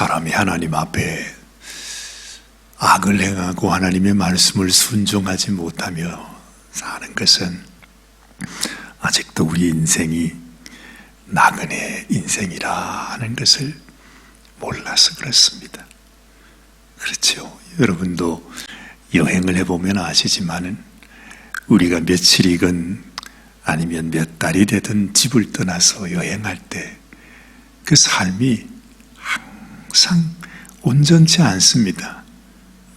사람이 하나님 앞에 악을 행하고 하나님의 말씀을 순종하지 못하며 사는 것은 아직도 우리 인생이 나그네 인생이라는 것을 몰라서 그렇습니다. 그렇죠. 여러분도 여행을 해보면 아시지만은 우리가 며칠이건 아니면 몇 달이 되든 집을 떠나서 여행할 때 그 삶이 항상 온전치 않습니다.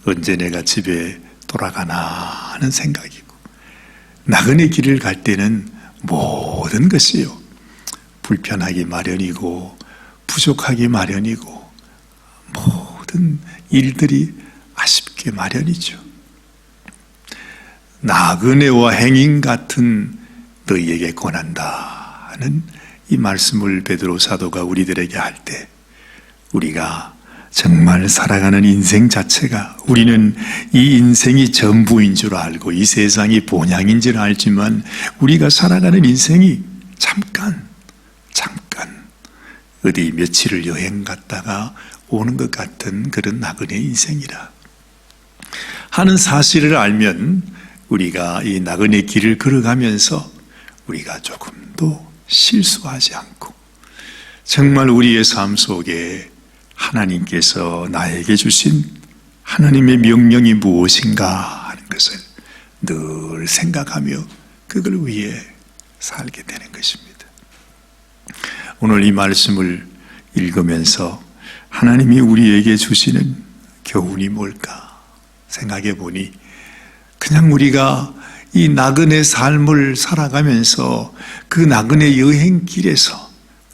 언제 내가 집에 돌아가나 하는 생각이고, 나그네 길을 갈 때는 모든 것이요 불편하기 마련이고 부족하기 마련이고 모든 일들이 아쉽게 마련이죠. 나그네와 행인 같은 너희에게 권한다 하는 이 말씀을 베드로 사도가 우리들에게 할 때, 우리가 정말 살아가는 인생 자체가, 우리는 이 인생이 전부인 줄 알고 이 세상이 본향인 줄 알지만 우리가 살아가는 인생이 잠깐 어디 며칠을 여행 갔다가 오는 것 같은 그런 나그네 인생이라 하는 사실을 알면 우리가 이 나그네 길을 걸어가면서 우리가 조금도 실수하지 않고 정말 우리의 삶 속에 하나님께서 나에게 주신 하나님의 명령이 무엇인가 하는 것을 늘 생각하며 그걸 위해 살게 되는 것입니다. 오늘 이 말씀을 읽으면서 하나님이 우리에게 주시는 교훈이 뭘까 생각해 보니, 그냥 우리가 이 나그네 삶을 살아가면서 그 나그네 여행길에서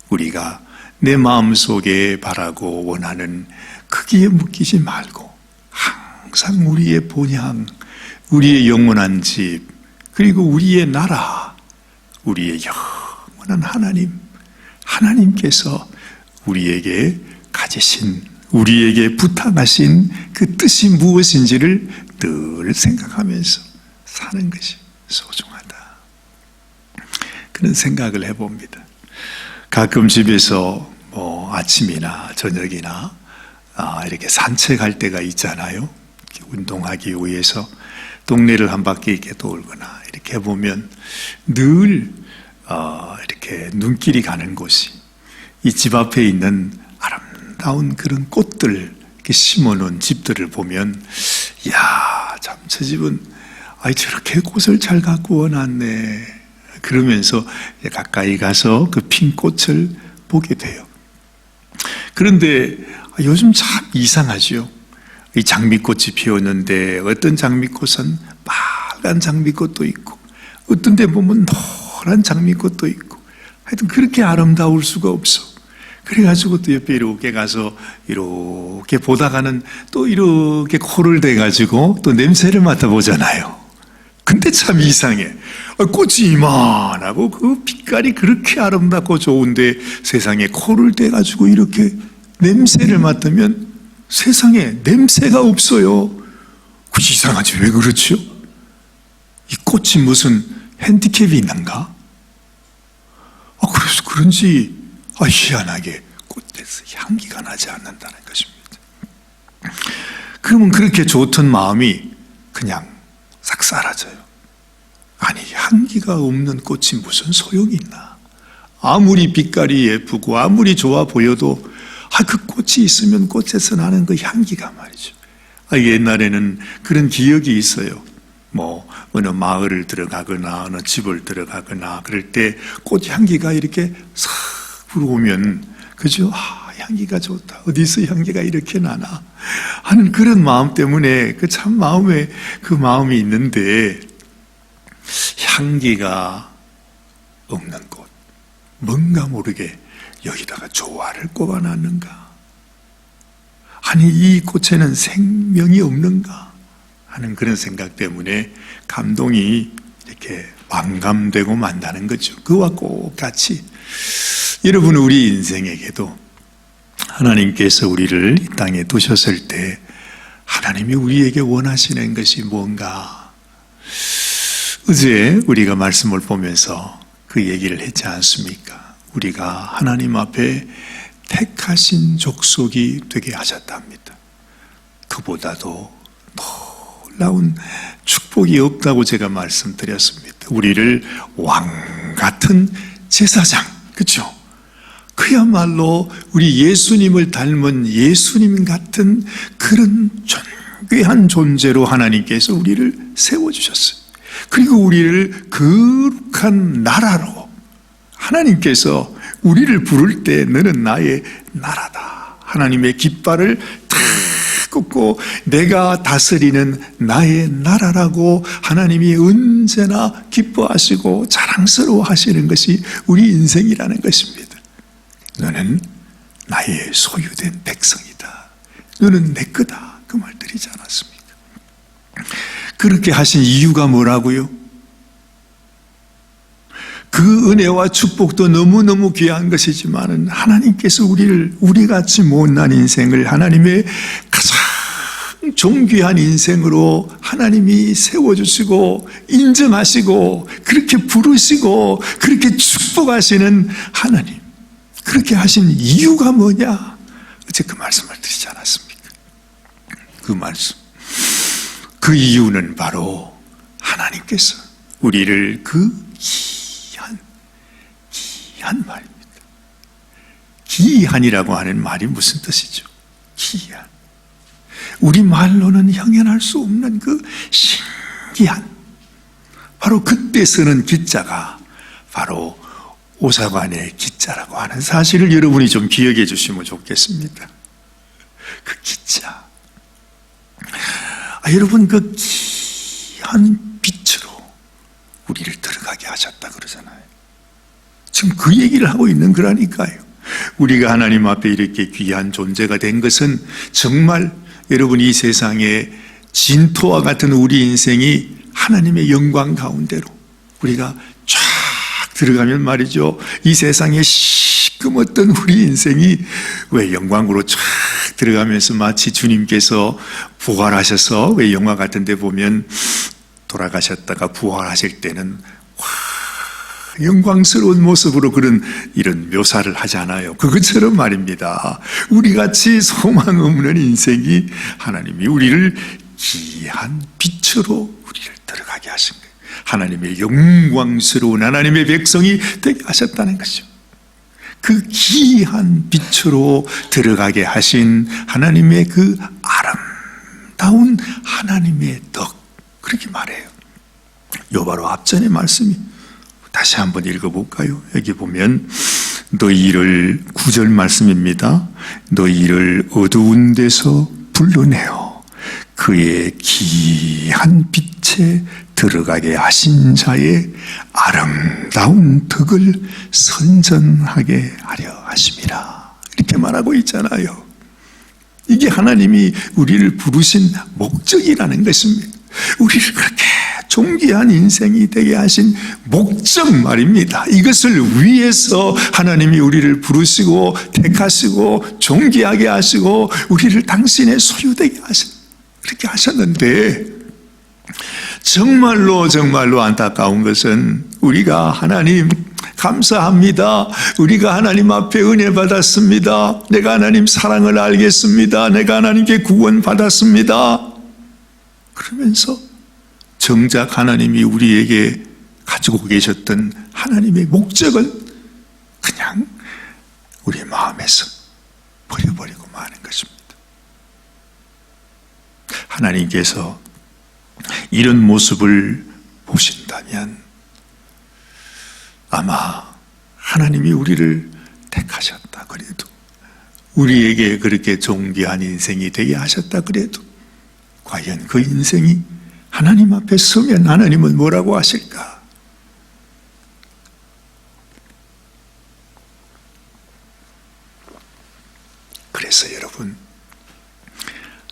우리가 내 마음속에 바라고 원하는 크기에 묶이지 말고 항상 우리의 본향, 우리의 영원한 집, 그리고 우리의 나라, 우리의 영원한 하나님께서 우리에게 가지신, 우리에게 부탁하신 그 뜻이 무엇인지를 늘 생각하면서 사는 것이 소중하다, 그런 생각을 해봅니다. 가끔 집에서 아침이나 저녁이나 이렇게 산책할 때가 있잖아요. 운동하기 위해서 동네를 한 바퀴 이렇게 돌거나 이렇게 보면 늘 이렇게 눈길이 가는 곳이 이 집 앞에 있는 아름다운 그런 꽃들 이렇게 심어놓은 집들을 보면, 이야, 참 저 집은 저렇게 꽃을 잘 갖고 놨네, 그러면서 가까이 가서 그 핀 꽃을 보게 돼요. 그런데 요즘 참 이상하죠. 이 장미꽃이 피었는데 어떤 장미꽃은 빨간 장미꽃도 있고 어떤 데 보면 노란 장미꽃도 있고, 하여튼 그렇게 아름다울 수가 없어. 그래가지고 또 옆에 이렇게 가서 이렇게 보다가는 또 이렇게 코를 대가지고 또 냄새를 맡아보잖아요. 근데 참 이상해. 꽃이 이만하고 그 빛깔이 그렇게 아름답고 좋은데 세상에 코를 대가지고 이렇게 냄새를 맡으면 세상에 냄새가 없어요. 그 이상하지, 왜 그렇죠? 이 꽃이 무슨 핸디캡이 있는가? 그래서 그런지 희한하게 꽃에서 향기가 나지 않는다는 것입니다. 그러면 그렇게 좋던 마음이 그냥 싹 사라져요. 아니, 향기가 없는 꽃이 무슨 소용이 있나? 아무리 빛깔이 예쁘고 아무리 좋아 보여도 그 꽃이 있으면 꽃에서 나는 그 향기가 말이죠. 옛날에는 그런 기억이 있어요. 어느 마을을 들어가거나 어느 집을 들어가거나 그럴 때 꽃향기가 이렇게 싹 불어오면, 그죠? 향기가 좋다. 어디서 향기가 이렇게 나나 하는 그런 마음 때문에 그 참 마음에 그 마음이 있는데, 향기가 없는 곳, 뭔가 모르게 여기다가 조화를 꼽아놨는가? 아니, 이 꽃에는 생명이 없는가? 하는 그런 생각 때문에 감동이 이렇게 완감되고 만다는 거죠. 그와 똑같이 여러분, 우리 인생에게도 하나님께서 우리를 이 땅에 두셨을 때 하나님이 우리에게 원하시는 것이 뭔가? 어제 우리가 말씀을 보면서 그 얘기를 했지 않습니까? 우리가 하나님 앞에 택하신 족속이 되게 하셨답니다. 그보다도 놀라운 축복이 없다고 제가 말씀드렸습니다. 우리를 왕 같은 제사장, 그렇죠? 그야말로 우리 예수님을 닮은 예수님 같은 그런 존귀한 존재로 하나님께서 우리를 세워주셨어요. 그리고 우리를 거룩한 나라로 하나님께서 우리를 부를 때 너는 나의 나라다. 하나님의 깃발을 탁 꽂고 내가 다스리는 나의 나라라고 하나님이 언제나 기뻐하시고 자랑스러워 하시는 것이 우리 인생이라는 것입니다. 너는 나의 소유된 백성이다. 너는 내 거다. 그 말 드리지 않았습니까? 그렇게 하신 이유가 뭐라고요? 그 은혜와 축복도 너무너무 귀한 것이지만 하나님께서 우리같이 못난 인생을 하나님의 가장 존귀한 인생으로 하나님이 세워주시고 인정하시고 그렇게 부르시고 그렇게 축복하시는 하나님, 그렇게 하신 이유가 뭐냐? 어제 그 말씀을 드리지 않았습니까? 그 말씀, 그 이유는 바로 하나님께서 우리를 그 귀한 말입니다. 귀한이라고 하는 말이 무슨 뜻이죠? 귀한. 우리 말로는 형언할 수 없는 그 신기한, 바로 그때 쓰는 기자가 바로 오사관의 기자라고 하는 사실을 여러분이 좀 기억해 주시면 좋겠습니다. 그 기자, 여러분 그 귀한 빛으로 우리를 들어가게 하셨다 그러잖아요. 지금 그 얘기를 하고 있는 거라니까요. 우리가 하나님 앞에 이렇게 귀한 존재가 된 것은 정말 여러분 이 세상에 진토와 같은 우리 인생이 하나님의 영광 가운데로 우리가 쫙 들어가면 말이죠, 이 세상에 시꺼멓던 우리 인생이 왜 영광으로 쫙 들어가면서 마치 주님께서 부활하셔서 왜 영화 같은 데 보면 돌아가셨다가 부활하실 때는 영광스러운 모습으로 이런 묘사를 하잖아요. 그것처럼 말입니다. 우리같이 소망 없는 인생이 하나님이 우리를 귀한 빛으로 우리를 들어가게 하신 거예요. 하나님의 영광스러운 하나님의 백성이 되게 하셨다는 것이죠. 그 귀한 빛으로 들어가게 하신 하나님의 그 아름다운 하나님의 덕, 그렇게 말해요. 요 바로 앞전의 말씀이 다시 한번 읽어볼까요? 여기 보면 너희를 9절 말씀입니다. 너희를 어두운 데서 불러내어 그의 귀한 빛에 들어가게 하신 자의 아름다운 덕을 선전하게 하려 하심이라. 이렇게 말하고 있잖아요. 이게 하나님이 우리를 부르신 목적이라는 것입니다. 우리를 그렇게 존귀한 인생이 되게 하신 목적 말입니다. 이것을 위해서 하나님이 우리를 부르시고 택하시고 존귀하게 하시고 우리를 당신의 소유되게 그렇게 하셨는데, 정말로 안타까운 것은 우리가 하나님 감사합니다. 우리가 하나님 앞에 은혜 받았습니다. 내가 하나님 사랑을 알겠습니다. 내가 하나님께 구원 받았습니다. 그러면서 정작 하나님이 우리에게 가지고 계셨던 하나님의 목적을 그냥 우리 마음에서 버려버리고 마는 것입니다. 하나님께서 이런 모습을 보신다면 아마 하나님이 우리를 택하셨다 그래도, 우리에게 그렇게 존귀한 인생이 되게 하셨다 그래도 과연 그 인생이 하나님 앞에 서면 하나님은 뭐라고 하실까? 그래서 여러분,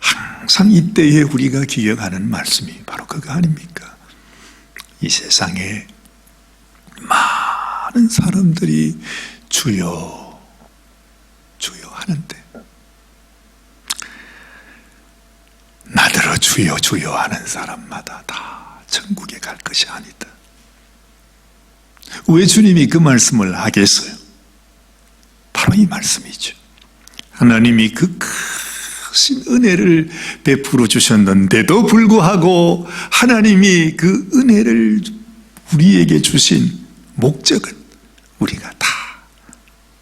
항상 이때에 우리가 기억하는 말씀이 바로 그거 아닙니까? 이 세상에 많은 사람들이 주여 주여 하는데 나더러 주여 주여 하는 사람마다 다 천국에 갈 것이 아니다. 왜 주님이 그 말씀을 하겠어요? 바로 이 말씀이죠. 하나님이 그 크신 은혜를 베풀어 주셨는데도 불구하고 하나님이 그 은혜를 우리에게 주신 목적은 우리가 다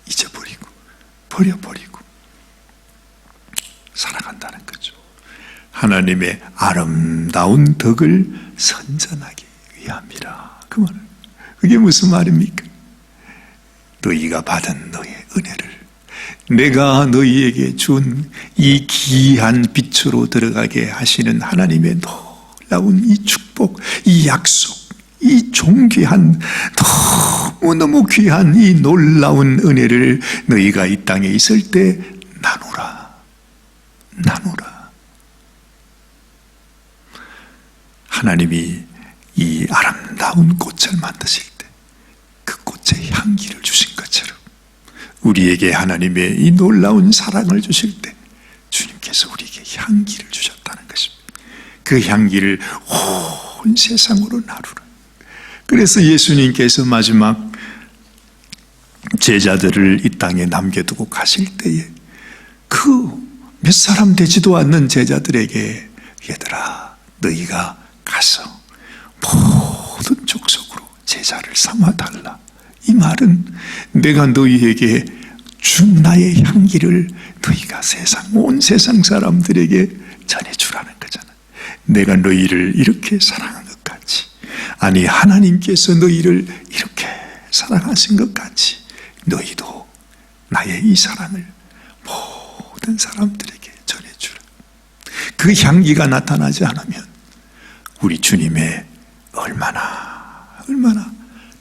잊어버리고 버려버리고 살아간다는 거죠. 하나님의 아름다운 덕을 선전하기 위함이라. 그 말은 그게 무슨 말입니까? 너희가 받은 너의 은혜를 내가 너희에게 준 이 귀한 빛으로 들어가게 하시는 하나님의 놀라운 이 축복, 이 약속, 이 존귀한 너무너무 귀한 이 놀라운 은혜를 너희가 이 땅에 있을 때 나누라. 하나님이 이 아름다운 꽃을 만드실 때 그 꽃의 향기를 주신 것처럼 우리에게 하나님의 이 놀라운 사랑을 주실 때 주님께서 우리에게 향기를 주셨다는 것입니다. 그 향기를 온 세상으로 나누라. 그래서 예수님께서 마지막 제자들을 이 땅에 남겨두고 가실 때에 그 몇 사람 되지도 않는 제자들에게 얘들아 너희가 가서 모든 족속으로 제자를 삼아달라. 이 말은 내가 너희에게 준 나의 향기를 너희가 온 세상 사람들에게 전해주라는 거잖아. 내가 너희를 이렇게 사랑한 것 같이, 아니 하나님께서 너희를 이렇게 사랑하신 것 같이 너희도 나의 이 사랑을 모든 사람들에게 전해주라. 그 향기가 나타나지 않으면 우리 주님의 얼마나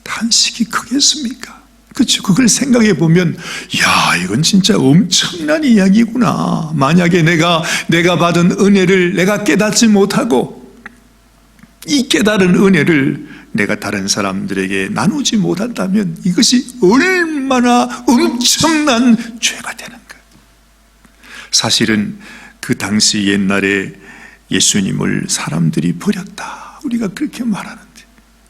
단식이 크겠습니까? 그렇죠? 그걸 생각해 보면 야 이건 진짜 엄청난 이야기구나. 만약에 내가 받은 은혜를 내가 깨닫지 못하고 이 깨달은 은혜를 내가 다른 사람들에게 나누지 못한다면 이것이 얼마나 엄청난 죄가 되는가. 사실은 그 당시 옛날에 예수님을 사람들이 버렸다 우리가 그렇게 말하는데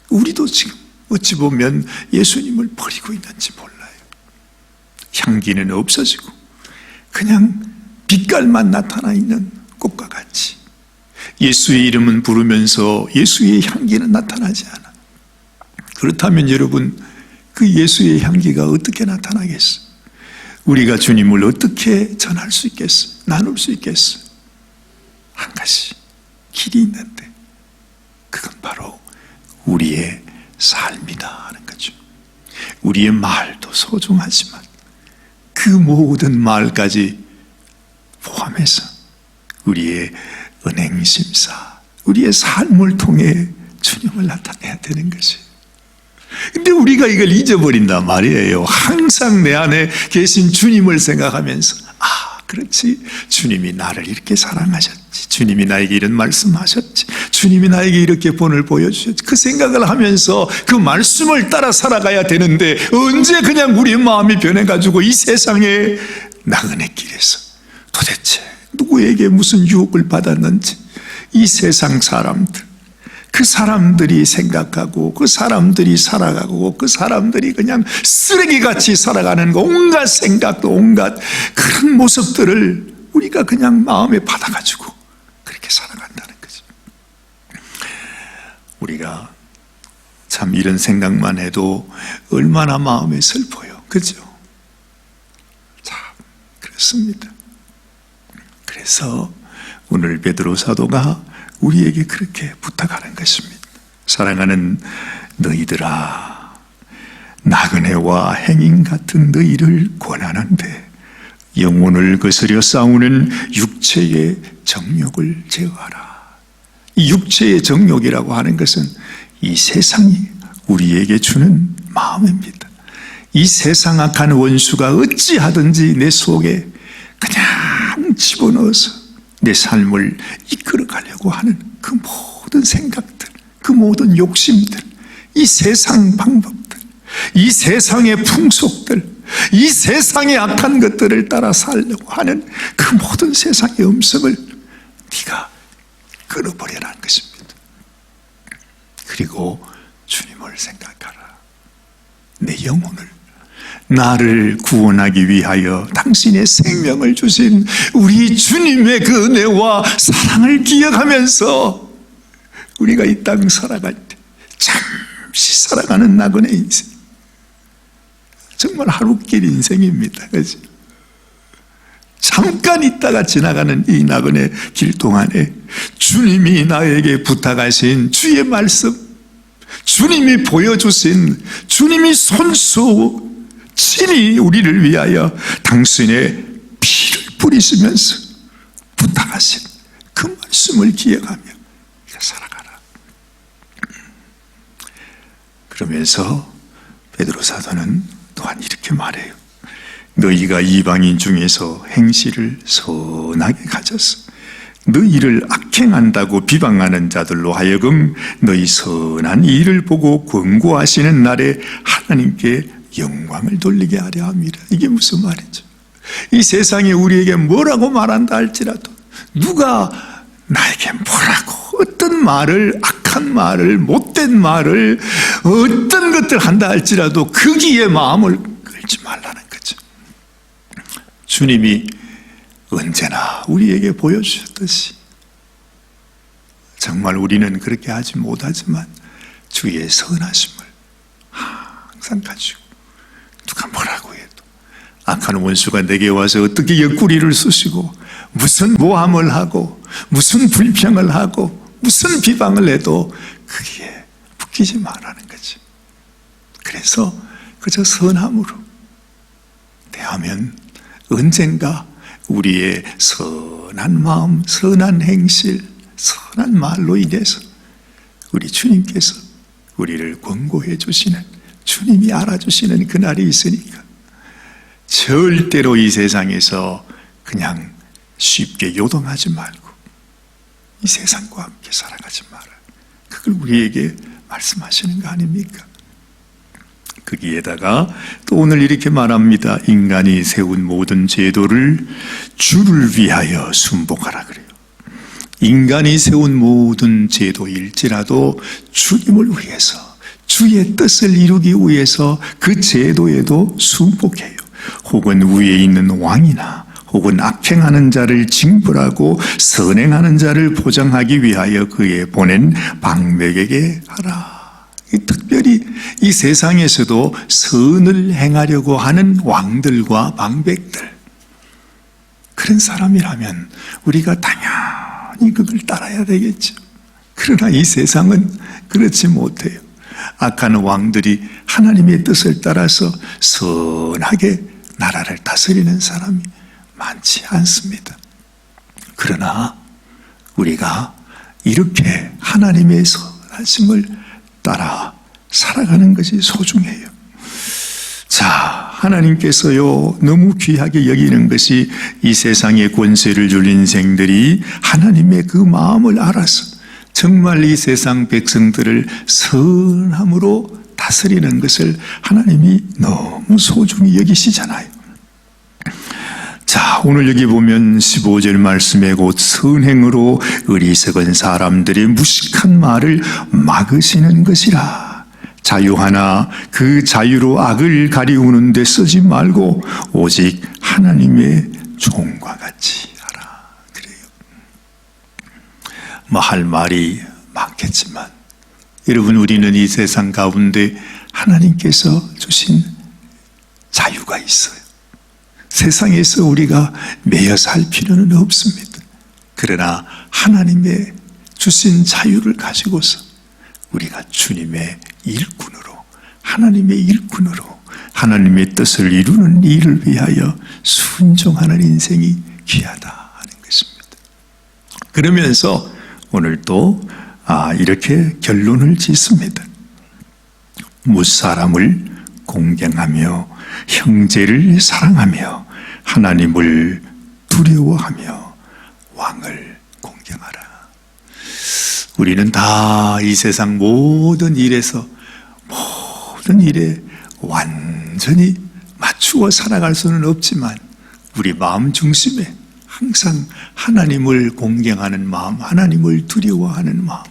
우리도 지금 어찌 보면 예수님을 버리고 있는지 몰라요. 향기는 없어지고 그냥 빛깔만 나타나 있는 꽃과 같이 예수의 이름은 부르면서 예수의 향기는 나타나지 않아. 그렇다면 여러분 그 예수의 향기가 어떻게 나타나겠어? 우리가 주님을 어떻게 전할 수 있겠어? 나눌 수 있겠어? 한 가지 길이 있는데 그건 바로 우리의 삶이다 하는 거죠. 우리의 말도 소중하지만 그 모든 말까지 포함해서 우리의 은행심사, 우리의 삶을 통해 주님을 나타내야 되는 것이에요. 근데 우리가 이걸 잊어버린단 말이에요. 항상 내 안에 계신 주님을 생각하면서 그렇지, 주님이 나를 이렇게 사랑하셨지, 주님이 나에게 이런 말씀하셨지, 주님이 나에게 이렇게 본을 보여주셨지, 그 생각을 하면서 그 말씀을 따라 살아가야 되는데 언제 그냥 우리 마음이 변해가지고 이 세상의 나그네 길에서 도대체 누구에게 무슨 유혹을 받았는지 이 세상 사람들, 그 사람들이 생각하고 그 사람들이 살아가고 그 사람들이 그냥 쓰레기같이 살아가는 거, 온갖 생각도 온갖 그런 모습들을 우리가 그냥 마음에 받아가지고 그렇게 살아간다는 거죠. 우리가 참 이런 생각만 해도 얼마나 마음이 슬퍼요. 그죠? 참 그렇습니다. 그래서 오늘 베드로 사도가 우리에게 그렇게 부탁하는 것입니다. 사랑하는 너희들아, 나그네와 행인 같은 너희를 권하는데 영혼을 거스려 싸우는 육체의 정욕을 제어하라. 이 육체의 정욕이라고 하는 것은 이 세상이 우리에게 주는 마음입니다. 이 세상 악한 원수가 어찌하든지 내 속에 그냥 집어넣어서 내 삶을 이끌어 가려고 하는 그 모든 생각들, 그 모든 욕심들, 이 세상 방법들, 이 세상의 풍속들, 이 세상의 악한 것들을 따라 살려고 하는 그 모든 세상의 음성을 네가 끊어버리라는 것입니다. 그리고 주님을 생각하라. 내 영혼을, 나를 구원하기 위하여 당신의 생명을 주신 우리 주님의 그 은혜와 사랑을 기억하면서 우리가 이 땅 살아갈 때 잠시 살아가는 나그네 인생, 정말 하루길 인생입니다. 그렇죠? 잠깐 있다가 지나가는 이 나그네 길 동안에 주님이 나에게 부탁하신 주의 말씀, 주님이 보여주신, 주님이 손수 친히 우리를 위하여 당신의 피를 뿌리시면서 부탁하신 그 말씀을 기억하며 살아가라. 그러면서 베드로 사도는 또한 이렇게 말해요. 너희가 이방인 중에서 행실을 선하게 가져서 너희를 악행한다고 비방하는 자들로 하여금 너희 선한 일을 보고 권고하시는 날에 하나님께 영광을 돌리게 하려 합니다. 이게 무슨 말이죠? 이 세상에 우리에게 뭐라고 말한다 할지라도, 누가 나에게 뭐라고 어떤 말을, 악한 말을, 못된 말을, 어떤 것들 한다 할지라도 거기에 마음을 끌지 말라는 거죠. 주님이 언제나 우리에게 보여주셨듯이 정말 우리는 그렇게 하지 못하지만 주의 선하심을 항상 가지고, 누가 뭐라고 해도 악한 원수가 내게 와서 어떻게 옆구리를 쑤시고 무슨 모함을 하고 무슨 불평을 하고 무슨 비방을 해도 거기에 묶이지 말라는 거지. 그래서 그저 선함으로 대하면 언젠가 우리의 선한 마음, 선한 행실, 선한 말로 인해서 우리 주님께서 우리를 권고해 주시는, 주님이 알아주시는 그날이 있으니까 절대로 이 세상에서 그냥 쉽게 요동하지 말고 이 세상과 함께 살아가지 마라. 그걸 우리에게 말씀하시는 거 아닙니까? 거기에다가 또 오늘 이렇게 말합니다. 인간이 세운 모든 제도를 주를 위하여 순복하라 그래요. 인간이 세운 모든 제도일지라도 주님을 위해서, 주의 뜻을 이루기 위해서 그 제도에도 순복해요. 혹은 위에 있는 왕이나 혹은 악행하는 자를 징벌하고 선행하는 자를 보장하기 위하여 그에 보낸 방백에게 하라. 특별히 이 세상에서도 선을 행하려고 하는 왕들과 방백들, 그런 사람이라면 우리가 당연히 그걸 따라야 되겠죠. 그러나 이 세상은 그렇지 못해요. 악한 왕들이 하나님의 뜻을 따라서 선하게 나라를 다스리는 사람이 많지 않습니다. 그러나 우리가 이렇게 하나님의 선하심을 따라 살아가는 것이 소중해요. 자, 하나님께서요 너무 귀하게 여기는 것이 이 세상에 권세를 줄 인생들이 하나님의 그 마음을 알아서 정말 이 세상 백성들을 선함으로 다스리는 것을 하나님이 너무 소중히 여기시잖아요. 자, 오늘 여기 보면 15절 말씀에 곧 선행으로 어리석은 사람들의 무식한 말을 막으시는 것이라. 자유하나 그 자유로 악을 가리우는 데 쓰지 말고 오직 하나님의 종과 같이 하라. 그래요. 뭐 할 말이 많겠지만 여러분, 우리는 이 세상 가운데 하나님께서 주신 자유가 있어요. 세상에서 우리가 매여 살 필요는 없습니다. 그러나 하나님의 주신 자유를 가지고서 우리가 주님의 일꾼으로, 하나님의 일꾼으로 하나님의 뜻을 이루는 일을 위하여 순종하는 인생이 귀하다 하는 것입니다. 그러면서 오늘 또 이렇게 결론을 짓습니다. 무사람을 공경하며 형제를 사랑하며 하나님을 두려워하며 왕을 공경하라. 우리는 다 이 세상 모든 일에서, 모든 일에 완전히 맞추어 살아갈 수는 없지만 우리 마음 중심에 항상 하나님을 공경하는 마음, 하나님을 두려워하는 마음,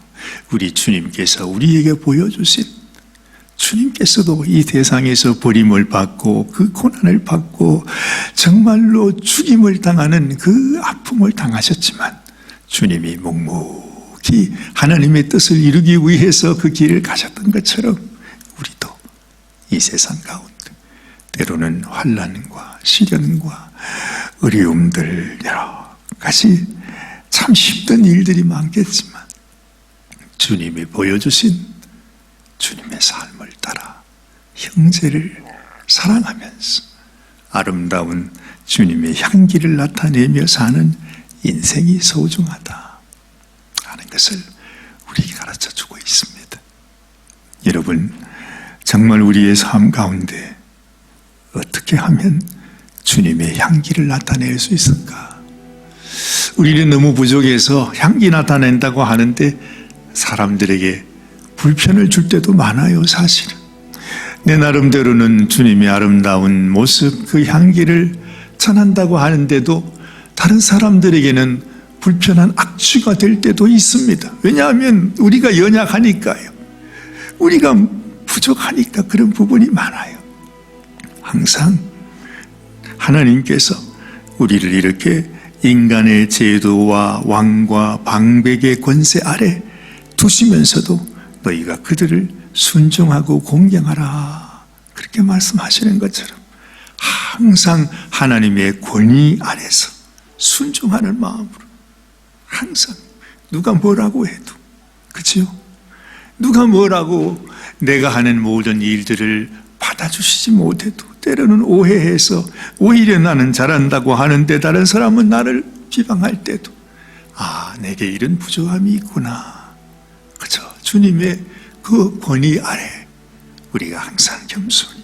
우리 주님께서 우리에게 보여주신 주님께서도 이 세상에서 버림을 받고 그 고난을 받고 정말로 죽임을 당하는 그 아픔을 당하셨지만 주님이 묵묵히 하나님의 뜻을 이루기 위해서 그 길을 가셨던 것처럼 우리도 이 세상 가운데 때로는 환난과 시련과 어려움들 여러 가지 참 힘든 일들이 많겠지만 주님이 보여주신 주님의 삶을 따라 형제를 사랑하면서 아름다운 주님의 향기를 나타내며 사는 인생이 소중하다 하는 것을 우리에게 가르쳐주고 있습니다. 여러분, 정말 우리의 삶 가운데 어떻게 하면 주님의 향기를 나타낼 수 있을까? 우리는 너무 부족해서 향기 나타낸다고 하는데 사람들에게 불편을 줄 때도 많아요. 사실은 내 나름대로는 주님의 아름다운 모습, 그 향기를 전한다고 하는데도 다른 사람들에게는 불편한 악취가 될 때도 있습니다. 왜냐하면 우리가 연약하니까요. 우리가 부족하니까 그런 부분이 많아요. 항상 하나님께서 우리를 이렇게 인간의 제도와 왕과 방백의 권세 아래 두시면서도 너희가 그들을 순종하고 공경하라, 그렇게 말씀하시는 것처럼 항상 하나님의 권위 아래서 순종하는 마음으로 항상 누가 뭐라고 해도, 그렇죠? 누가 뭐라고 내가 하는 모든 일들을 받아주시지 못해도 때로는 오해해서 오히려 나는 잘한다고 하는데 다른 사람은 나를 비방할 때도 내게 이런 부족함이 있구나. 그죠? 주님의 그 권위 아래 우리가 항상 겸손히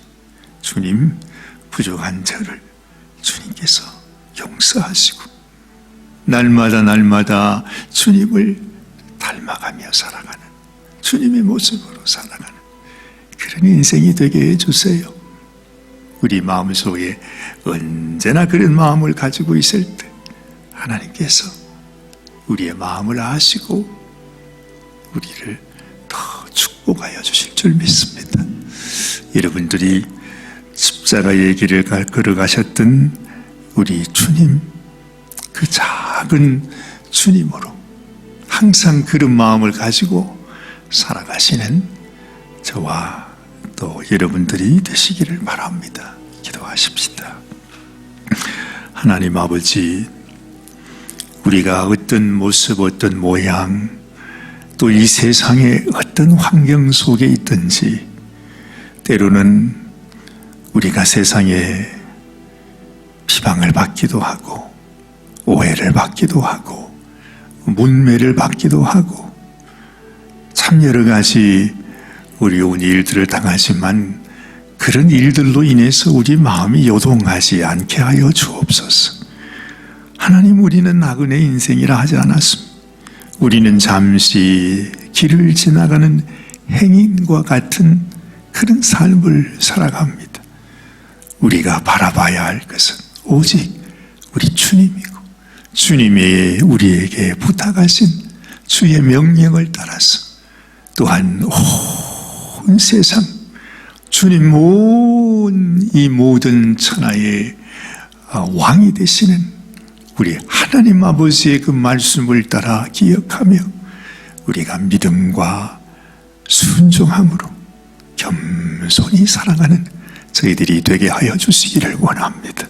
주님, 부족한 저를 주님께서 용서하시고 날마다 주님을 닮아가며 살아가는, 주님의 모습으로 살아가는 그런 인생이 되게 해주세요. 우리 마음속에 언제나 그런 마음을 가지고 있을 때 하나님께서 우리의 마음을 아시고 우리를 더 축복하여 주실 줄 믿습니다. 여러분들이 십자가의 길을 걸어가셨던 우리 주님, 그 작은 주님으로 항상 그런 마음을 가지고 살아가시는 저와 또 여러분들이 되시기를 바랍니다. 기도하십시다. 하나님 아버지, 우리가 어떤 모습, 어떤 모양, 또 이 세상의 어떤 환경 속에 있든지 때로는 우리가 세상에 비방을 받기도 하고 오해를 받기도 하고 문매를 받기도 하고 참 여러 가지 어려운 일들을 당하지만 그런 일들로 인해서 우리 마음이 요동하지 않게 하여 주옵소서. 하나님, 우리는 나그네 인생이라 하지 않았습니다. 우리는 잠시 길을 지나가는 행인과 같은 그런 삶을 살아갑니다. 우리가 바라봐야 할 것은 오직 우리 주님이고 주님이 우리에게 부탁하신 주의 명령을 따라서 또한 온 세상 주님 이 모든 천하의 왕이 되시는 우리 하나님 아버지의 그 말씀을 따라 기억하며 우리가 믿음과 순종함으로 겸손히 살아가는 저희들이 되게 하여 주시기를 원합니다.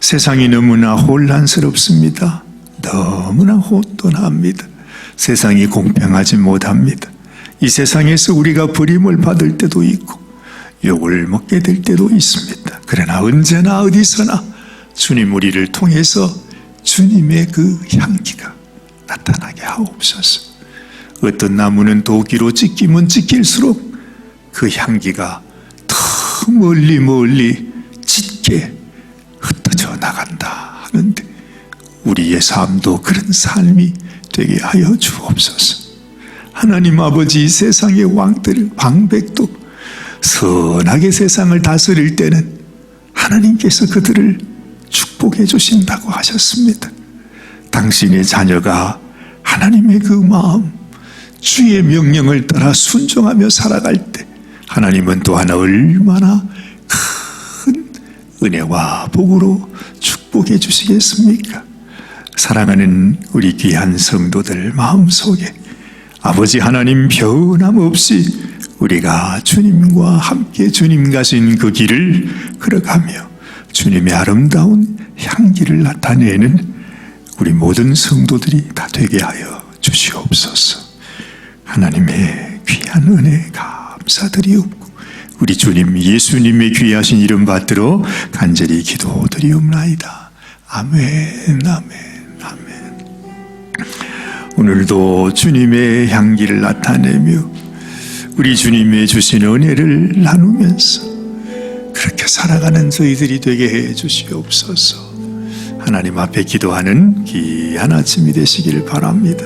세상이 너무나 혼란스럽습니다. 너무나 혼돈합니다. 세상이 공평하지 못합니다. 이 세상에서 우리가 버림을 받을 때도 있고 욕을 먹게 될 때도 있습니다. 그러나 언제나 어디서나 주님 우리를 통해서 주님의 그 향기가 나타나게 하옵소서. 어떤 나무는 도기로 찢기면 찢길수록 그 향기가 더 멀리 짙게 흩어져 나간다 하는데 우리의 삶도 그런 삶이 되게 하여 주옵소서. 하나님 아버지, 세상의 왕들, 방백도 선하게 세상을 다스릴 때는 하나님께서 그들을 축복해 주신다고 하셨습니다. 당신의 자녀가 하나님의 그 마음, 주의 명령을 따라 순종하며 살아갈 때 하나님은 또한 얼마나 큰 은혜와 복으로 축복해 주시겠습니까? 사랑하는 우리 귀한 성도들 마음속에 아버지 하나님 변함없이 우리가 주님과 함께 주님 가신 그 길을 걸어가며 주님의 아름다운 향기를 나타내는 우리 모든 성도들이 다 되게 하여 주시옵소서. 하나님의 귀한 은혜 감사드리옵고 우리 주님 예수님의 귀하신 이름 받들어 간절히 기도드리옵나이다. 아멘, 아멘. 오늘도 주님의 향기를 나타내며 우리 주님의 주신 은혜를 나누면서 그렇게 살아가는 저희들이 되게 해 주시옵소서. 하나님 앞에 기도하는 귀한 아침이 되시기를 바랍니다.